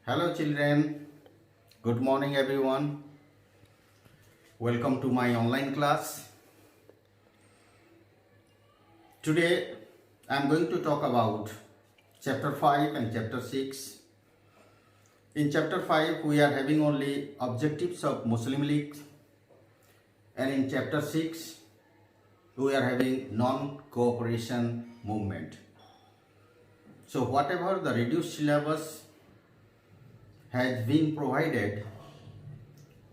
Hello, children. Good morning, everyone. Welcome to my online class. Today, I am going to talk about chapter 5 and chapter 6. In chapter 5, we are having only objectives of Muslim League, and in chapter 6, we are having non cooperation movement. So, whatever the reduced syllabus has been provided,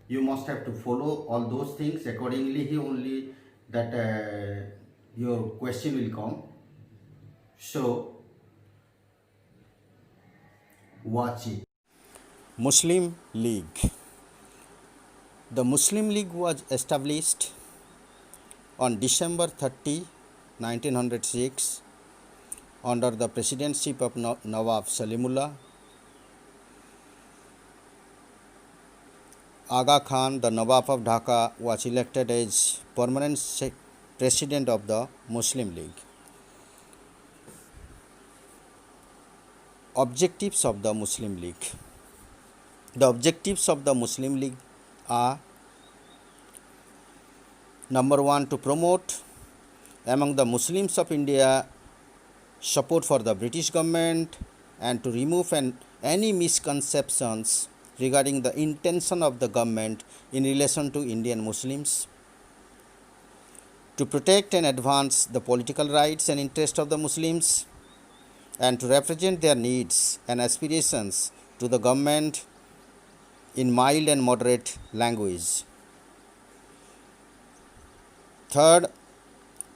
you must have to follow all those things accordingly. Only that your question will come. So watch it. Muslim League. The Muslim League was established on December 30, 1906 under the presidency of Nawab Salimullah. Aga Khan, the Nawab of Dhaka, was elected as permanent president of the Muslim League. Objectives of the Muslim League. The objectives of the Muslim League are: number one, to promote among the Muslims of India support for the British government and to remove any misconceptions regarding the intention of the government in relation to Indian Muslims, to protect and advance the political rights and interests of the Muslims, and to represent their needs and aspirations to the government in mild and moderate language. Third,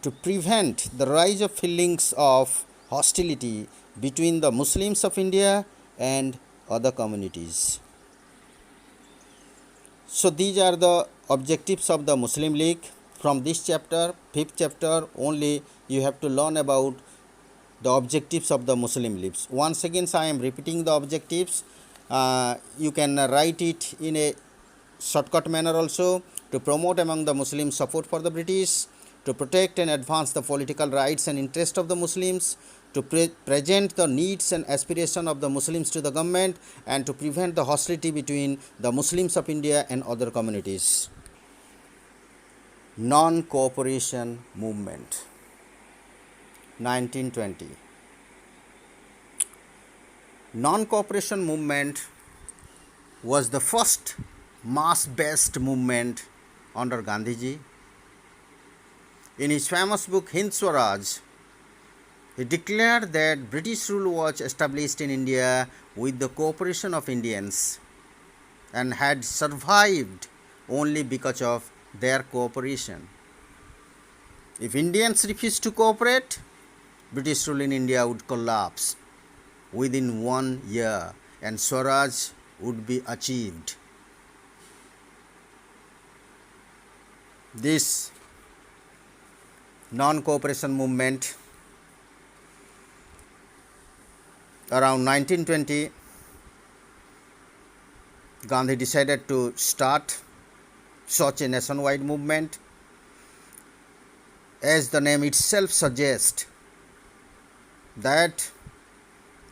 to prevent the rise of feelings of hostility between the Muslims of India and other communities. So these are the objectives of the Muslim League. From this chapter, 5th chapter, only you have to learn about the objectives of the Muslim League. Once again, I am repeating the objectives. You can write it in a shortcut manner also: to promote among the Muslims support for the British, to protect and advance the political rights and interests of the Muslims, to present the needs and aspirations of the Muslims to the government, and to prevent the hostility between the Muslims of India and other communities. Non-cooperation movement, 1920. Non-cooperation movement was the first mass-based movement under Gandhiji. In his famous book Hind Swaraj, he declared that British rule was established in India with the cooperation of Indians and had survived only because of their cooperation. If Indians refused to cooperate, British rule in India would collapse within 1 year and Swaraj would be achieved. This non-cooperation movement around 1920, Gandhi decided to start such a nationwide movement. As the name itself suggests, that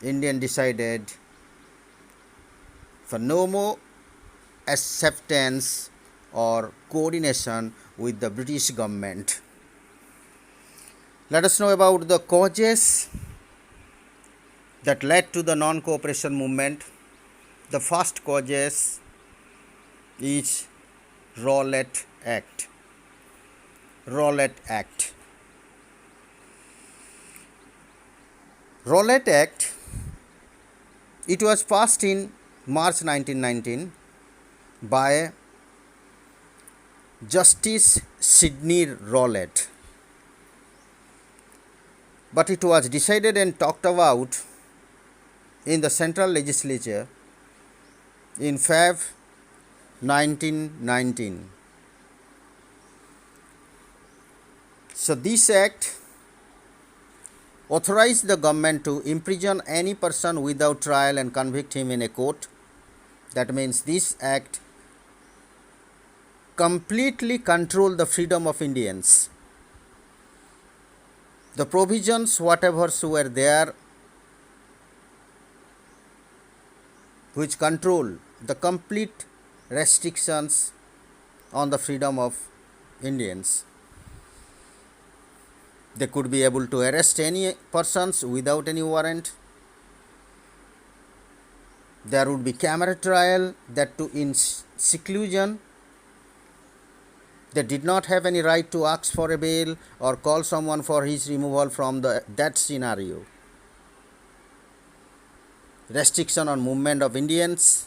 Indian decided for no more acceptance or coordination with the British government. Let us know about the causes that led to the non-cooperation movement. The first causes is Rowlatt Act. Rowlatt Act. Rowlatt Act, it was passed in March 1919 by Justice Sidney Rowlatt, but it was decided and talked about in the Central Legislature in Feb 1919. So this act authorized the government to imprison any person without trial and convict him in a court. That means this act completely controlled the freedom of Indians. The provisions, whatever were there, which control the complete restrictions on the freedom of Indians. They could be able to arrest any persons without any warrant. There would be camera trial, that too in seclusion. They did not have any right to ask for a bail or call someone for his removal from that scenario. Restriction on movement of Indians,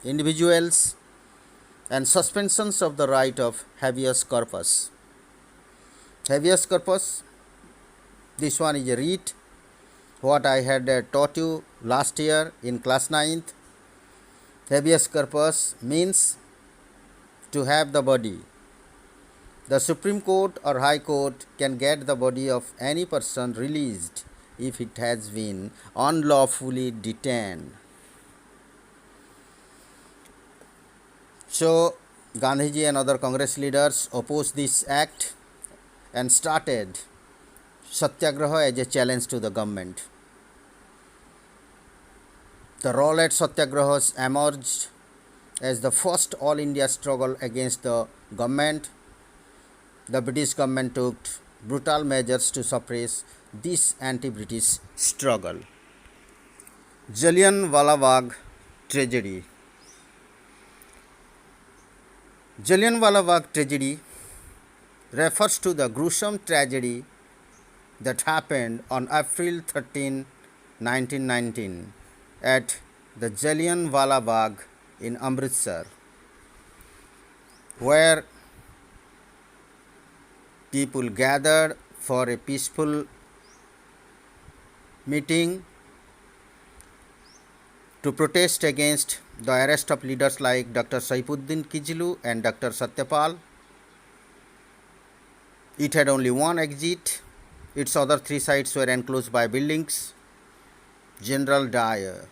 individuals, and suspensions of the right of habeas corpus. Habeas corpus, this one is a writ, what I had taught you last year in class 9th. Habeas corpus means to have the body. The Supreme Court or High Court can get the body of any person released if it has been unlawfully detained. So, Gandhiji and other Congress leaders opposed this act and started Satyagraha as a challenge to the government. The Rowlatt Satyagrahas emerged as the first all India struggle against the government. The British government took brutal measures to suppress this anti-British struggle. Jallianwala Bagh tragedy. Jallianwala Bagh tragedy refers to the gruesome tragedy that happened on April 13, 1919 at the Jallianwala Bagh in Amritsar, where people gathered for a peaceful meeting to protest against the arrest of leaders like Dr. Saifuddin Kijlu and Dr. Satyapal. It had only one exit. Its other three sides were enclosed by buildings. General Dyer,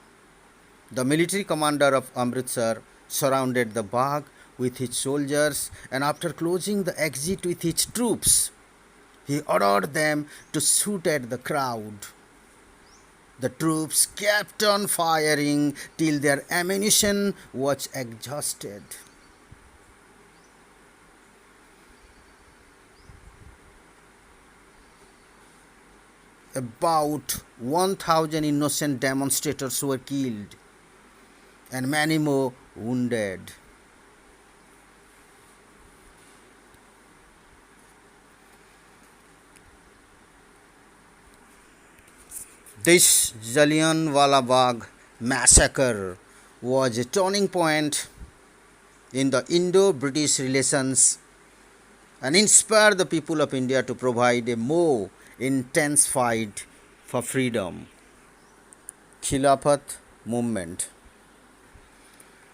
the military commander of Amritsar, surrounded the Bagh with his soldiers, and after closing the exit with his troops, he ordered them to shoot at the crowd. The troops kept on firing till their ammunition was exhausted. About 1,000 innocent demonstrators were killed and many more wounded. This Jallianwala Bagh massacre was a turning point in the Indo-British relations and inspired the people of India to provide a more intense fight for freedom. Khilafat movement.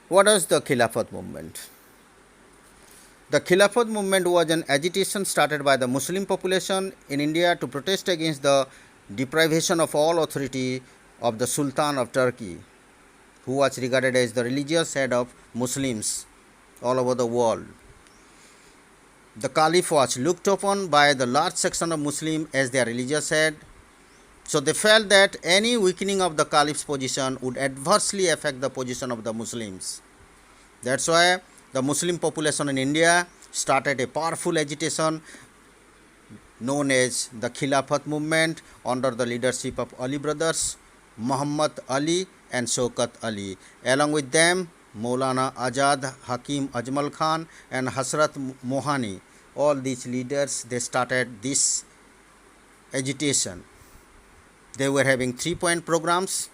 What was the Khilafat movement? The Khilafat movement was an agitation started by the Muslim population in India to protest against the deprivation of all authority of the Sultan of Turkey, who was regarded as the religious head of Muslims all over the world. The Caliph was looked upon by the large section of Muslims as their religious head, so they felt that any weakening of the Caliph's position would adversely affect the position of the Muslims. That's why the Muslim population in India started a powerful agitation known as the Khilafat movement under the leadership of Ali brothers, Muhammad Ali and Shaukat Ali. Along with them, Maulana Azad Hakim Ajmal Khan and Hasrat Mohani. All these leaders, they started this agitation. They were having 3-point programs.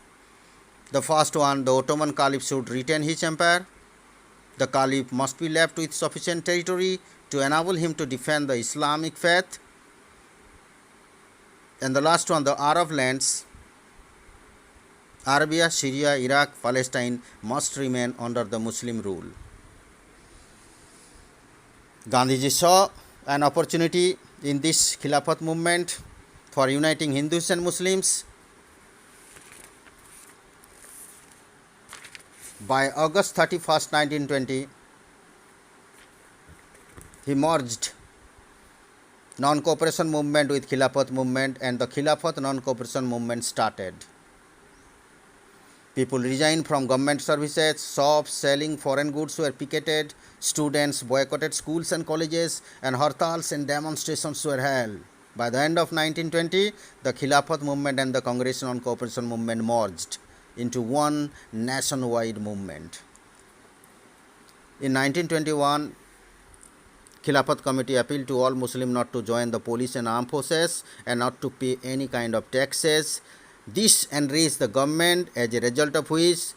The first one, the Ottoman Caliph should retain his empire. The Caliph must be left with sufficient territory to enable him to defend the Islamic faith. And the last one, the Arab lands, Arabia, Syria, Iraq, Palestine must remain under the Muslim rule. Gandhiji saw an opportunity in this Khilafat movement for uniting Hindus and Muslims. By August 31st, 1920, he merged non-cooperation movement with Khilafat movement, and the Khilafat non-cooperation movement started. People resigned from government services, shops selling foreign goods were picketed, students boycotted schools and colleges, and hartals and demonstrations were held. By the end of 1920, the Khilafat movement and the Congressional Non-Cooperation movement merged into one nationwide movement. In 1921, Khilafat committee appealed to all Muslims not to join the police and armed forces and not to pay any kind of taxes. This enraged the government, as a result of which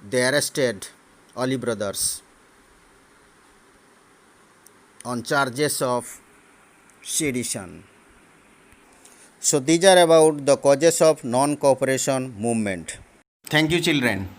they arrested Ali brothers on charges of sedition. So these are about the causes of non-cooperation movement. Thank you, children.